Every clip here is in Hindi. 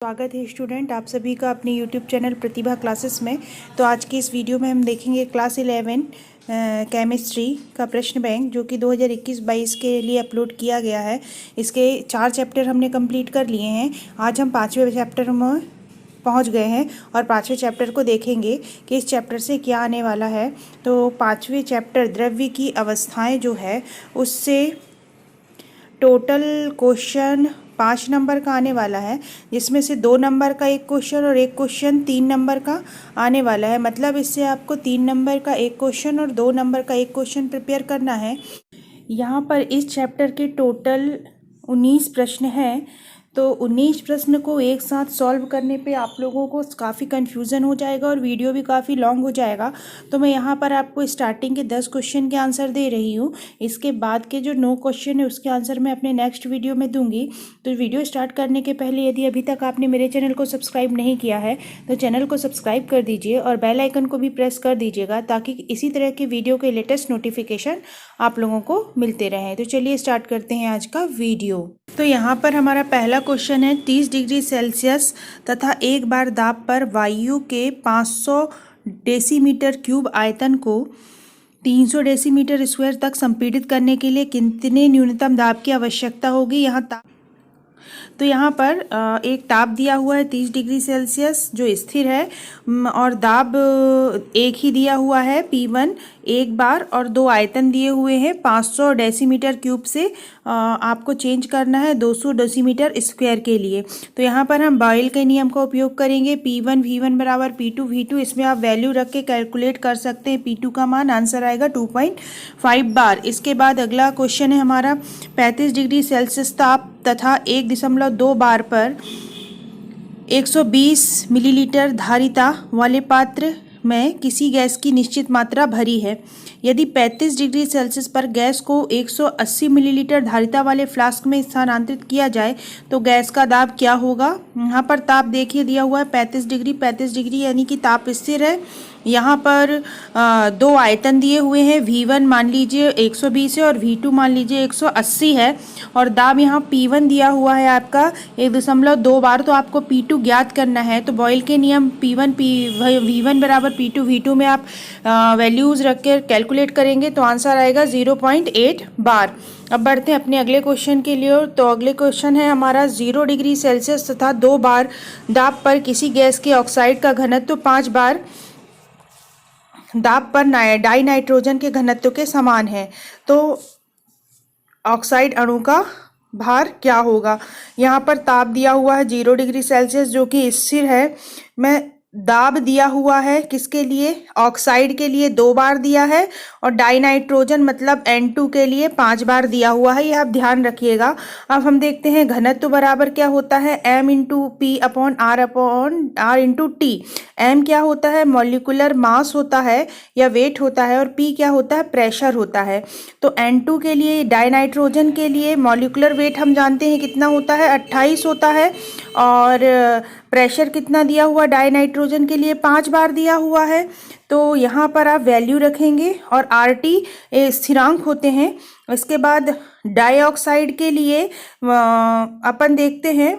स्वागत है स्टूडेंट आप सभी का अपने यूट्यूब चैनल प्रतिभा क्लासेस में। तो आज की इस वीडियो में हम देखेंगे क्लास 11 केमिस्ट्री का प्रश्न बैंक जो कि 2021-22 के लिए अपलोड किया गया है। इसके 4 चैप्टर हमने कंप्लीट कर लिए हैं। आज हम 5वें चैप्टर में पहुंच गए हैं और 5वें चैप्टर को देखेंगे कि इस चैप्टर से क्या आने वाला है। तो 5वें चैप्टर द्रव्य की अवस्थाएँ जो है उससे टोटल क्वेश्चन 5 नंबर का आने वाला है, जिसमें से 2 नंबर का एक क्वेश्चन और एक क्वेश्चन 3 नंबर का आने वाला है। मतलब इससे आपको 3 नंबर का एक क्वेश्चन और 2 नंबर का एक क्वेश्चन प्रिपेयर करना है। यहाँ पर इस चैप्टर के टोटल 19 प्रश्न हैं। तो 19 प्रश्न को एक साथ सॉल्व करने पे आप लोगों को काफ़ी कन्फ्यूज़न हो जाएगा और वीडियो भी काफ़ी लॉन्ग हो जाएगा। तो मैं यहाँ पर आपको स्टार्टिंग के 10 क्वेश्चन के आंसर दे रही हूँ। इसके बाद के जो 9 क्वेश्चन है उसके आंसर मैं अपने नेक्स्ट वीडियो में दूंगी। तो वीडियो स्टार्ट करने के पहले यदि अभी तक आपने मेरे चैनल को सब्सक्राइब नहीं किया है तो चैनल को सब्सक्राइब कर दीजिए और बेल आइकन को भी प्रेस कर दीजिएगा ताकि इसी तरह के वीडियो के लेटेस्ट नोटिफिकेशन आप लोगों को मिलते रहें। तो चलिए स्टार्ट करते हैं आज का वीडियो। तो यहाँ पर हमारा पहला क्वेश्चन है 30 डिग्री सेल्सियस तथा 1 बार दाब पर वायु के 500 डेसीमीटर क्यूब आयतन को 300 डेसीमीटर स्क्वायर तक संपीड़ित करने के लिए कितने न्यूनतम दाब की आवश्यकता होगी। तो यहाँ पर एक ताप दिया हुआ है 30 डिग्री सेल्सियस जो स्थिर है और दाब एक ही दिया हुआ है P1 1 बार और 2 आयतन दिए हुए हैं 500 डेसीमीटर क्यूब से आपको चेंज करना है 200 डेसीमीटर स्क्वायर के लिए। तो यहाँ पर हम बॉयल के नियम का उपयोग करेंगे। P1 V1 बराबर P2 V2, इसमें आप वैल्यू रख के कैलकुलेट कर सकते हैं। P2 का मान आंसर आएगा 2.5 बार। इसके बाद अगला क्वेश्चन है हमारा 35 डिग्री सेल्सियस ताप तथा 1.2 बार पर 120 मिलीलीटर धारिता वाले पात्र में किसी गैस की निश्चित मात्रा भरी है। यदि 35 डिग्री सेल्सियस पर गैस को 180 मिलीलीटर धारिता वाले फ्लास्क में स्थानांतरित किया जाए तो गैस का दाब क्या होगा। यहाँ पर ताप देखिए दिया हुआ है 35 डिग्री यानी कि ताप स्थिर है। यहाँ पर 2 आयतन दिए हुए हैं। V1 मान लीजिए 120 है और V2 मान लीजिए 180 है और दाब यहाँ P1 दिया हुआ है आपका 1.2 बार। तो आपको P2 ज्ञात करना है। तो बॉयल के नियम V1 बराबर P2 V2 में आप वैल्यूज़ रख कर कैलकुलेट करेंगे तो आंसर आएगा 0.8 बार। अब बढ़ते हैं अपने अगले क्वेश्चन के लिए। तो अगले क्वेश्चन है हमारा 0 डिग्री सेल्सियस तथा 2 बार दाब पर किसी गैस के ऑक्साइड का घनत्व 5 बार दाब पर डाई नाइट्रोजन के घनत्व के समान है। तो ऑक्साइड अणु का भार क्या होगा। यहाँ पर ताप दिया हुआ है 0 डिग्री सेल्सियस जो कि स्थिर है। मैं दाब दिया हुआ है किसके लिए, ऑक्साइड के लिए 2 बार दिया है और डाई नाइट्रोजन मतलब N2 के लिए 5 बार दिया हुआ है। ये आप ध्यान रखिएगा। अब हम देखते हैं घनत्व बराबर क्या होता है M into P upon R into T। M क्या होता है, मॉलिक्यूलर मास होता है या वेट होता है और P क्या होता है, प्रेशर होता है। तो N2 के लिए डाई नाइट्रोजन के लिए मॉलिक्यूलर वेट हम जानते हैं कितना होता है 28 होता है और प्रेशर कितना दिया हुआ डाई नाइट्रोजन के लिए 5 बार दिया हुआ है। तो यहाँ पर आप वैल्यू रखेंगे और RT स्थिरांक होते हैं। इसके बाद डाइऑक्साइड के लिए अपन देखते हैं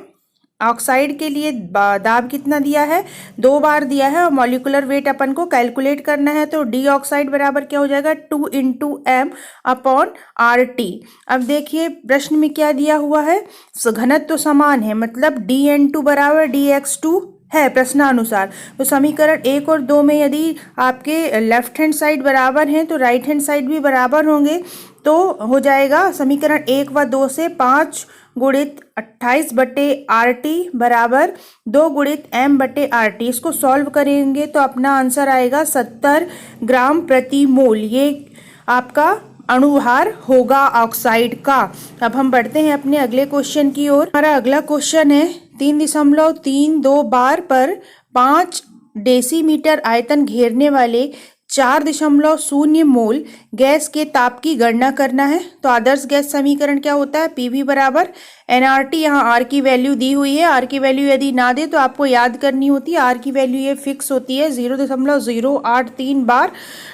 ऑक्साइड के लिए दाब कितना दिया है 2 बार दिया है और मॉलिक्यूलर वेट अपन को कैलकुलेट करना है। तो डी ऑक्साइड बराबर क्या हो जाएगा 2 इंटू M अपॉन RT। अब देखिए प्रश्न में क्या दिया हुआ है, घनत्व तो समान है मतलब DN2 बराबर DX2 है प्रश्नानुसार। तो समीकरण 1 और 2 में यदि आपके लेफ्ट हैंड साइड बराबर हैं तो राइट हैंड साइड भी बराबर होंगे। तो हो जाएगा समीकरण 1 व 2 से 5 गुणित 28 बटे RT बराबर 2 गुणित M बटे RT। इसको सॉल्व करेंगे तो अपना आंसर आएगा 70 ग्राम प्रति मोल। ये आपका अणुभार होगा ऑक्साइड का। अब हम बढ़ते हैं अपने अगले क्वेश्चन की ओर। हमारा अगला क्वेश्चन है 3.32 बार पर 5 डेसीमीटर आयतन घेरने वाले 4.0 मोल गैस के ताप की गणना करना है। तो आदर्श गैस समीकरण क्या होता है, PV बराबर nRT। यहाँ R की वैल्यू दी हुई है। R की वैल्यू यदि ना दे तो आपको याद करनी होती है। R की वैल्यू ये फिक्स होती है 0.083 bar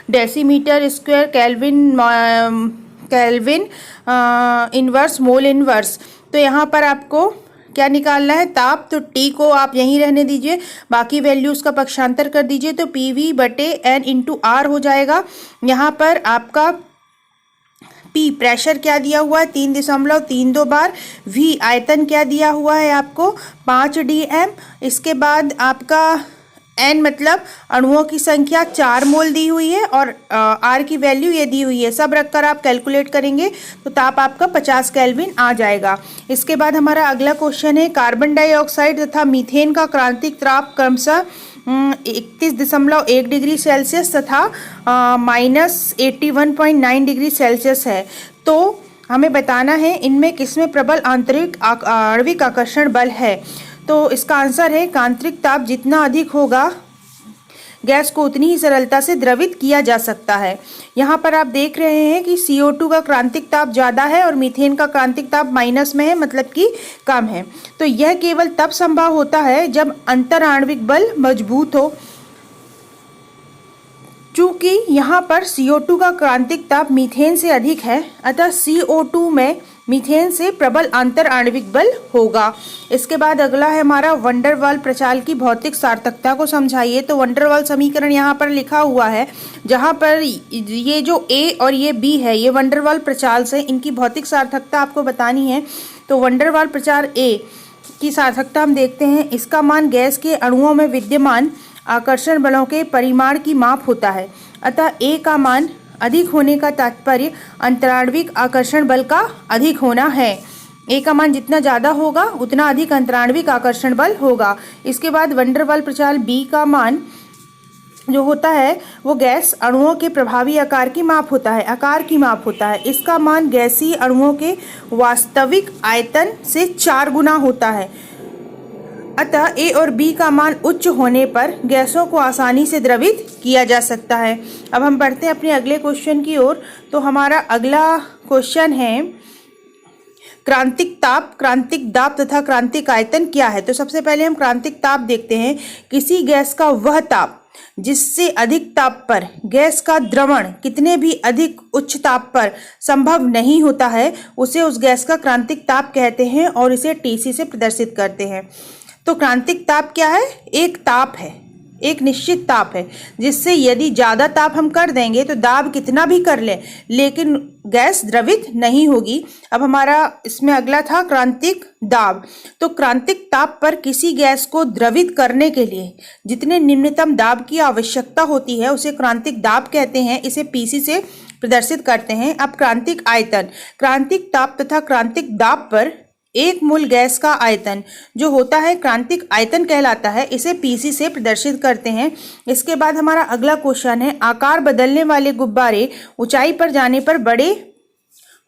decimetre square kelvin inverse mol inverse. तो यहाँ पर आपको क्या निकालना है, ताप। तो टी को आप यहीं रहने दीजिए, बाकी वैल्यूज का पक्षांतर कर दीजिए तो पीवी बटे एन इंटू आर हो जाएगा। यहाँ पर आपका पी प्रेशर क्या दिया हुआ है 3.32 बार, वी आयतन क्या दिया हुआ है आपको 5 dm। इसके बाद आपका एन मतलब अणुओं की संख्या 4 मोल दी हुई है और आर की वैल्यू ये दी हुई है। सब रखकर आप कैलकुलेट करेंगे तो ताप आपका 50 केल्विन आ जाएगा। इसके बाद हमारा अगला क्वेश्चन है कार्बन डाइऑक्साइड तथा मीथेन का क्रांतिक ताप क्रमशः 31.1 डिग्री सेल्सियस तथा -81.9 डिग्री सेल्सियस है। तो हमें बताना है इनमें किसमें प्रबल आंतरिक आणविक आकर्षण बल है। तो इसका आंसर है क्रांतिक ताप जितना अधिक होगा गैस को उतनी ही सरलता से द्रवित किया जा सकता है। यहाँ पर आप देख रहे हैं कि CO2 का क्रांतिक ताप ज़्यादा है और मीथेन का क्रांतिक ताप माइनस में है, मतलब कि कम है। तो यह केवल तब संभव होता है जब अंतर आणविक बल मजबूत हो। चूंकि यहाँ पर CO2 का क्रांतिक ताप मीथेन से अधिक है, अतः CO2 में मीथेन से प्रबल अंतर आणविक बल होगा। इसके बाद अगला है हमारा वंडरवाल प्रचाल की भौतिक सार्थकता को समझाइए। तो वंडरवाल समीकरण यहाँ पर लिखा हुआ है, जहाँ पर ये जो A और ये B है ये वंडरवाल प्रचाल से इनकी भौतिक सार्थकता आपको बतानी है। तो वंडरवाल प्रचाल A की सार्थकता हम देखते हैं, इसका मान गैस के अणुओं में विद्यमान आकर्षण बलों के परिमाण की माप होता है। अतः A का मान अधिक होने का तात्पर्य अंतराण्विक आकर्षण बल का अधिक होना है। A का मान जितना ज़्यादा होगा उतना अधिक अंतराण्विक आकर्षण बल होगा। इसके बाद वंडरवाल प्रचाल B का मान जो होता है वो गैस अणुओं के प्रभावी आकार की माप होता है, आकार की माप होता है। इसका मान गैसीय अणुओं के वास्तविक आयतन से 4 गुना होता है। अतः A और B का मान उच्च होने पर गैसों को आसानी से द्रवित किया जा सकता है। अब हम बढ़ते हैं अपने अगले क्वेश्चन की ओर। तो हमारा अगला क्वेश्चन है क्रांतिक ताप, क्रांतिक दाब तथा क्रांतिक आयतन क्या है। तो सबसे पहले हम क्रांतिक ताप देखते हैं। किसी गैस का वह ताप जिससे अधिक ताप पर गैस का द्रवण कितने भी अधिक उच्च ताप पर संभव नहीं होता है उसे उस गैस का क्रांतिक ताप कहते हैं और इसे TC से प्रदर्शित करते हैं। तो क्रांतिक ताप क्या है, एक ताप है, एक निश्चित ताप है जिससे यदि ज़्यादा ताप हम कर देंगे तो दाब कितना भी कर ले लेकिन गैस द्रवित नहीं होगी। अब हमारा इसमें अगला था क्रांतिक दाब। तो क्रांतिक ताप पर किसी गैस को द्रवित करने के लिए जितने निम्नतम दाब की आवश्यकता होती है उसे क्रांतिक दाब कहते हैं, इसे PC से प्रदर्शित करते हैं। अब क्रांतिक आयतन, क्रांतिक ताप तथा क्रांतिक दाब पर एक मूल गैस का आयतन जो होता है क्रांतिक आयतन कहलाता है, इसे PC से प्रदर्शित करते हैं। इसके बाद हमारा अगला क्वेश्चन है आकार बदलने वाले गुब्बारे ऊंचाई पर जाने पर बड़े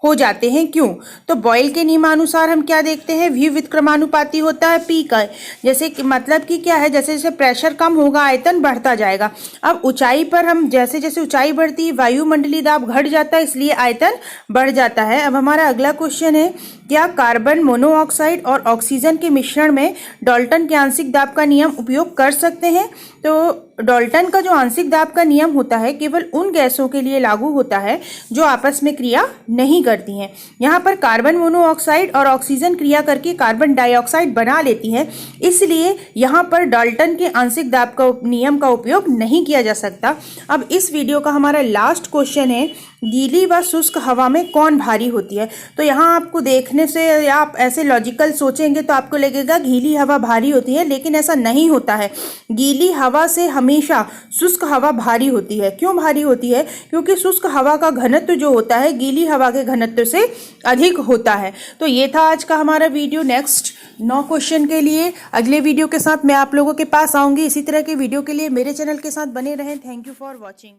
हो जाते हैं क्यों। तो बॉयल के नियमानुसार हम क्या देखते हैं, V व्युत्क्रमानुपाती होता है P का। जैसे कि मतलब कि क्या है, जैसे जैसे प्रेशर कम होगा आयतन बढ़ता जाएगा। अब ऊंचाई पर हम जैसे जैसे ऊंचाई बढ़ती है वायुमंडलीय दाब घट जाता है, इसलिए आयतन बढ़ जाता है। अब हमारा अगला क्वेश्चन है क्या कार्बन मोनोऑक्साइड और ऑक्सीजन के मिश्रण में डाल्टन के आंशिक दाब का नियम उपयोग कर सकते हैं। तो डाल्टन का जो आंशिक दाब का नियम होता है केवल उन गैसों के लिए लागू होता है जो आपस में क्रिया नहीं करती हैं। यहाँ पर कार्बन मोनोऑक्साइड और ऑक्सीजन क्रिया करके कार्बन डाइऑक्साइड बना लेती है, इसलिए यहाँ पर डाल्टन के आंशिक दाब का नियम का उपयोग नहीं किया जा सकता। अब इस वीडियो का हमारा लास्ट क्वेश्चन है गीली व शुष्क हवा में कौन भारी होती है। तो यहाँ आपको देखने से या आप ऐसे लॉजिकल सोचेंगे तो आपको लगेगा गीली हवा भारी होती है, लेकिन ऐसा नहीं होता है। गीली हवा से हमेशा शुष्क हवा भारी होती है। क्यों भारी होती है, क्योंकि शुष्क हवा का घनत्व जो होता है गीली हवा के घनत्व से अधिक होता है। तो ये था आज का हमारा वीडियो। नेक्स्ट 9 क्वेश्चन के लिए अगले वीडियो के साथ मैं आप लोगों के पास आऊँगी। इसी तरह के वीडियो के लिए मेरे चैनल के साथ बने रहें। Thank you for watching.